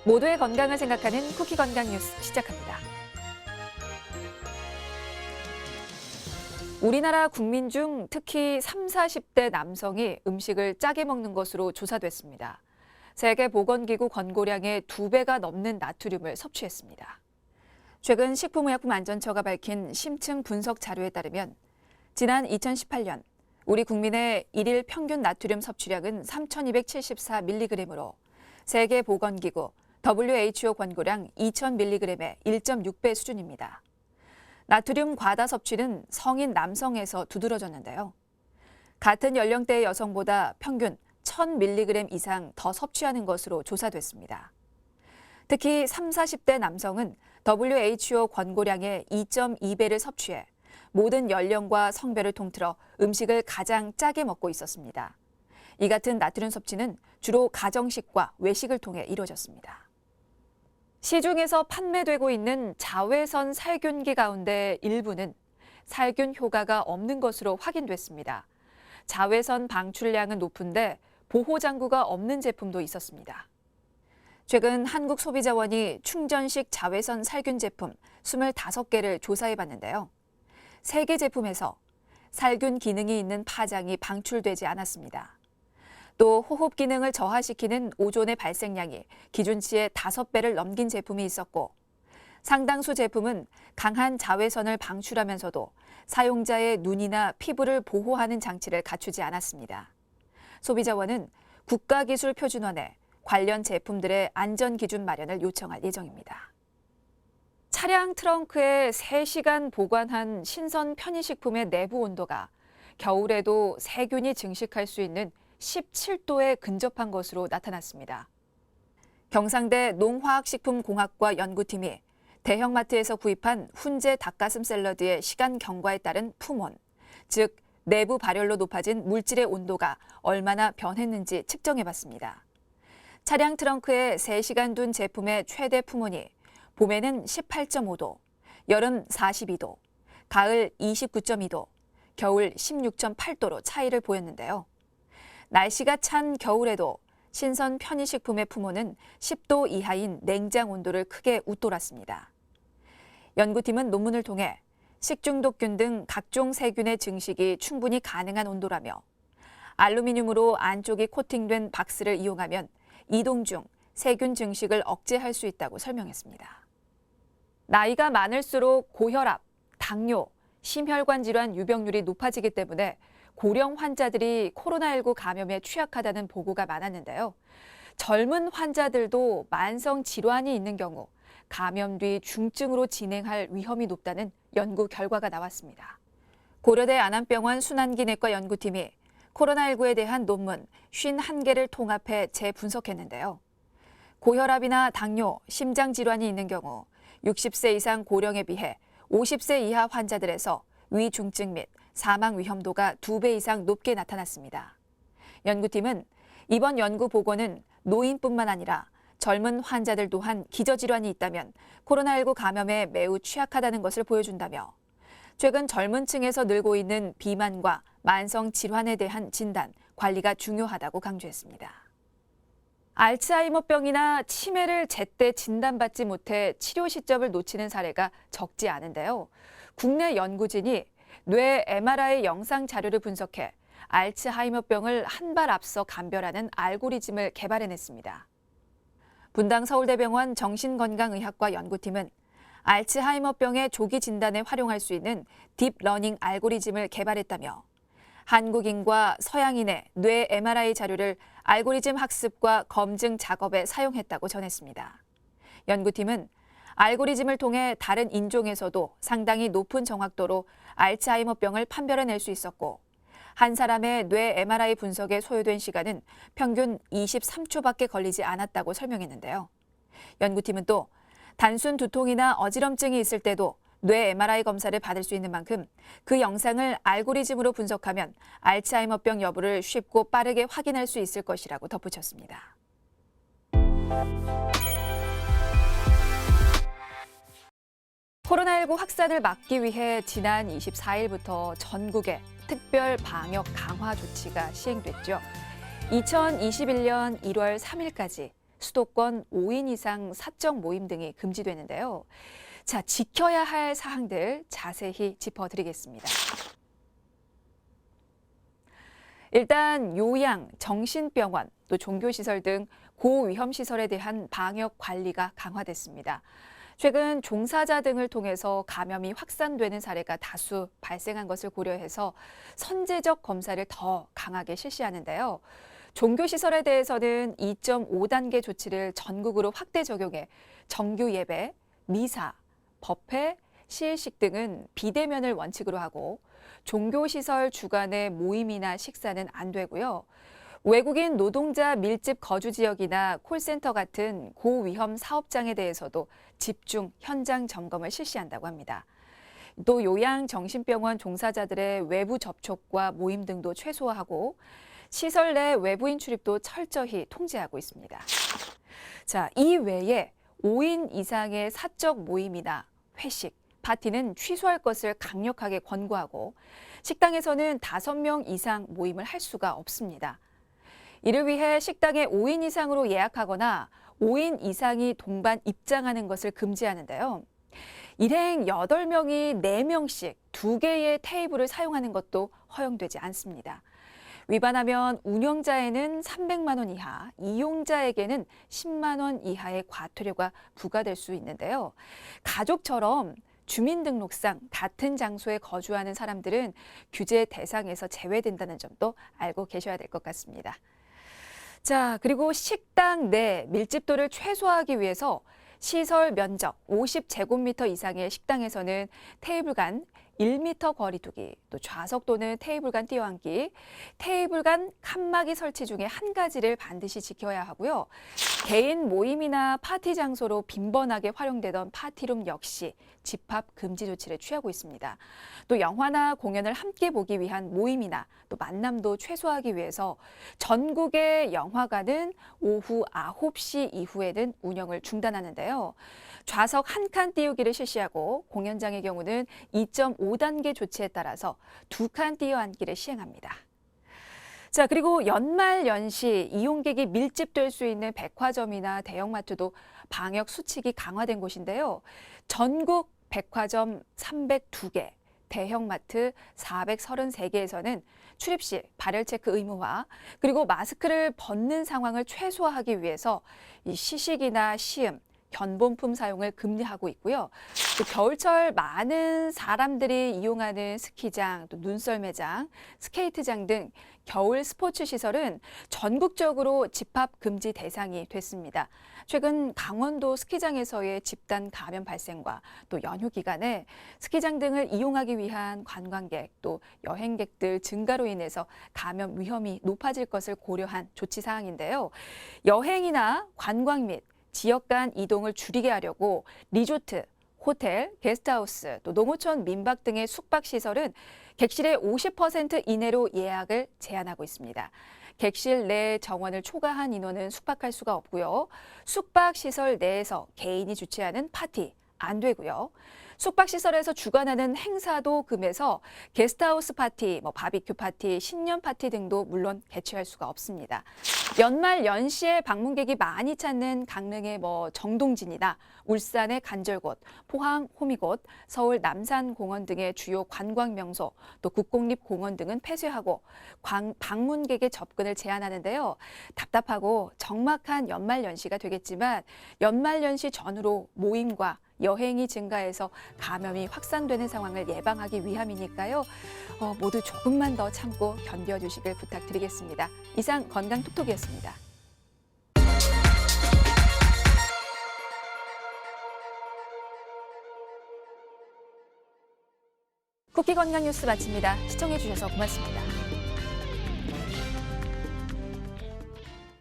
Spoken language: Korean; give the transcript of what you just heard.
모두의 건강을 생각하는 쿠키 건강 뉴스 시작합니다. 우리나라 국민 중 특히 30, 40대 남성이 음식을 짜게 먹는 것으로 조사됐습니다. 세계보건기구 권고량의 2배가 넘는 나트륨을 섭취했습니다. 최근 식품의약품안전처가 밝힌 심층 분석 자료에 따르면 지난 2018년 우리 국민의 일일 평균 나트륨 섭취량은 3,274mg으로 세계보건기구 WHO 권고량 2,000mg의 1.6배 수준입니다. 나트륨 과다 섭취는 성인 남성에서 두드러졌는데요. 같은 연령대의 여성보다 평균 1,000mg 이상 더 섭취하는 것으로 조사됐습니다. 특히 30, 40대 남성은 WHO 권고량의 2.2배를 섭취해 모든 연령과 성별을 통틀어 음식을 가장 짜게 먹고 있었습니다. 이 같은 나트륨 섭취는 주로 가정식과 외식을 통해 이루어졌습니다. 시중에서 판매되고 있는 자외선 살균기 가운데 일부는 살균 효과가 없는 것으로 확인됐습니다. 자외선 방출량은 높은데 보호장구가 없는 제품도 있었습니다. 최근 한국소비자원이 충전식 자외선 살균 제품 25개를 조사해봤는데요. 3개 제품에서 살균 기능이 있는 파장이 방출되지 않았습니다. 또 호흡 기능을 저하시키는 오존의 발생량이 기준치의 5배를 넘긴 제품이 있었고 상당수 제품은 강한 자외선을 방출하면서도 사용자의 눈이나 피부를 보호하는 장치를 갖추지 않았습니다. 소비자원은 국가기술표준원에 관련 제품들의 안전기준 마련을 요청할 예정입니다. 차량 트렁크에 3시간 보관한 신선 편의식품의 내부 온도가 겨울에도 세균이 증식할 수 있는 17도에 근접한 것으로 나타났습니다. 경상대 농화학식품공학과 연구팀이 대형마트에서 구입한 훈제 닭가슴 샐러드의 시간 경과에 따른 품온, 즉 내부 발열로 높아진 물질의 온도가 얼마나 변했는지 측정해봤습니다. 차량 트렁크에 3시간 둔 제품의 최대 품온이 봄에는 18.5도, 여름 42도, 가을 29.2도, 겨울 16.8도로 차이를 보였는데요. 날씨가 찬 겨울에도 신선 편의식품의 품온은 10도 이하인 냉장 온도를 크게 웃돌았습니다. 연구팀은 논문을 통해 식중독균 등 각종 세균의 증식이 충분히 가능한 온도라며 알루미늄으로 안쪽이 코팅된 박스를 이용하면 이동 중 세균 증식을 억제할 수 있다고 설명했습니다. 나이가 많을수록 고혈압, 당뇨, 심혈관 질환 유병률이 높아지기 때문에 고령 환자들이 코로나19 감염에 취약하다는 보고가 많았는데요. 젊은 환자들도 만성 질환이 있는 경우 감염 뒤 중증으로 진행할 위험이 높다는 연구 결과가 나왔습니다. 고려대 안암병원 순환기내과 연구팀이 코로나19에 대한 논문 51개를 통합해 재분석했는데요. 고혈압이나 당뇨, 심장질환이 있는 경우 60세 이상 고령에 비해 50세 이하 환자들에서 위중증 및 사망 위험도가 2배 이상 높게 나타났습니다. 연구팀은 이번 연구 보고는 노인뿐만 아니라 젊은 환자들 또한 기저질환이 있다면 코로나19 감염에 매우 취약하다는 것을 보여준다며 최근 젊은 층에서 늘고 있는 비만과 만성 질환에 대한 진단, 관리가 중요하다고 강조했습니다. 알츠하이머병이나 치매를 제때 진단받지 못해 치료 시점을 놓치는 사례가 적지 않은데요. 국내 연구진이 뇌 MRI 영상 자료를 분석해 알츠하이머병을 한 발 앞서 감별하는 알고리즘을 개발해냈습니다. 분당 서울대병원 정신건강의학과 연구팀은 알츠하이머병의 조기 진단에 활용할 수 있는 딥러닝 알고리즘을 개발했다며 한국인과 서양인의 뇌 MRI 자료를 알고리즘 학습과 검증 작업에 사용했다고 전했습니다. 연구팀은 알고리즘을 통해 다른 인종에서도 상당히 높은 정확도로 알츠하이머병을 판별해낼 수 있었고 한 사람의 뇌 MRI 분석에 소요된 시간은 평균 23초밖에 걸리지 않았다고 설명했는데요. 연구팀은 또 단순 두통이나 어지럼증이 있을 때도 뇌 MRI 검사를 받을 수 있는 만큼 그 영상을 알고리즘으로 분석하면 알츠하이머병 여부를 쉽고 빠르게 확인할 수 있을 것이라고 덧붙였습니다. 코로나19 확산을 막기 위해 지난 24일부터 전국에 특별 방역 강화 조치가 시행됐죠. 2021년 1월 3일까지 수도권 5인 이상 사적 모임 등이 금지되는데요. 자, 지켜야 할 사항들 자세히 짚어드리겠습니다. 일단 요양, 정신병원, 또 종교시설 등 고위험시설에 대한 방역 관리가 강화됐습니다. 최근 종사자 등을 통해서 감염이 확산되는 사례가 다수 발생한 것을 고려해서 선제적 검사를 더 강하게 실시하는데요. 종교시설에 대해서는 2.5단계 조치를 전국으로 확대 적용해 정규 예배, 미사, 법회, 시일식 등은 비대면을 원칙으로 하고 종교시설 주간의 모임이나 식사는 안 되고요. 외국인 노동자 밀집 거주 지역이나 콜센터 같은 고위험 사업장에 대해서도 집중 현장 점검을 실시한다고 합니다. 또 요양정신병원 종사자들의 외부 접촉과 모임 등도 최소화하고 시설 내 외부인 출입도 철저히 통제하고 있습니다. 자, 이 외에 5인 이상의 사적 모임이나 회식, 파티는 취소할 것을 강력하게 권고하고 식당에서는 5명 이상 모임을 할 수가 없습니다. 이를 위해 식당에 5인 이상으로 예약하거나 5인 이상이 동반 입장하는 것을 금지하는데요. 일행 8명이 4명씩 2개의 테이블을 사용하는 것도 허용되지 않습니다. 위반하면 운영자에는 300만 원 이하, 이용자에게는 10만 원 이하의 과태료가 부과될 수 있는데요. 가족처럼 주민등록상 같은 장소에 거주하는 사람들은 규제 대상에서 제외된다는 점도 알고 계셔야 될 것 같습니다. 자, 그리고 식당 내 밀집도를 최소화하기 위해서 시설 면적 50제곱미터 이상의 식당에서는 테이블 간 1m 거리 두기, 또 좌석 또는 테이블 간 뛰어앉기, 테이블 간 칸막이 설치 중에 한 가지를 반드시 지켜야 하고요. 개인 모임이나 파티 장소로 빈번하게 활용되던 파티룸 역시 집합 금지 조치를 취하고 있습니다. 또 영화나 공연을 함께 보기 위한 모임이나 또 만남도 최소화하기 위해서 전국의 영화관은 오후 9시 이후에는 운영을 중단하는데요. 좌석 한 칸 띄우기를 실시하고 공연장의 경우는 2.5단계 조치에 따라서 2칸 띄어앉기를 시행합니다. 자, 그리고 연말 연시 이용객이 밀집될 수 있는 백화점이나 대형마트도 방역 수칙이 강화된 곳인데요. 전국 백화점 302개, 대형마트 433개에서는 출입 시 발열 체크 의무화, 그리고 마스크를 벗는 상황을 최소화하기 위해서 이 시식이나 시음, 견본품 사용을 금지하고 있고요. 또 겨울철 많은 사람들이 이용하는 스키장, 또 눈썰매장, 스케이트장 등 겨울 스포츠 시설은 전국적으로 집합 금지 대상이 됐습니다. 최근 강원도 스키장에서의 집단 감염 발생과 또 연휴 기간에 스키장 등을 이용하기 위한 관광객 또 여행객들 증가로 인해서 감염 위험이 높아질 것을 고려한 조치 사항인데요. 여행이나 관광 및 지역 간 이동을 줄이게 하려고 리조트, 호텔, 게스트하우스, 또 농어촌 민박 등의 숙박시설은 객실의 50% 이내로 예약을 제한하고 있습니다. 객실 내 정원을 초과한 인원은 숙박할 수가 없고요. 숙박시설 내에서 개인이 주최하는 파티 안 되고요. 숙박시설에서 주관하는 행사도 금해서 게스트하우스 파티, 바비큐 파티, 신년 파티 등도 물론 개최할 수가 없습니다. 연말 연시에 방문객이 많이 찾는 강릉의 정동진이나 울산의 간절곶, 포항 호미곶, 서울 남산공원 등의 주요 관광 명소, 또 국공립공원 등은 폐쇄하고 방문객의 접근을 제한하는데요. 답답하고 적막한 연말 연시가 되겠지만 연말 연시 전후로 모임과 여행이 증가해서 감염이 확산되는 상황을 예방하기 위함이니까요. 모두 조금만 더 참고 견뎌주시길 부탁드리겠습니다. 이상 건강톡톡이었습니다. 쿠키 건강 뉴스 마칩니다. 시청해주셔서 고맙습니다.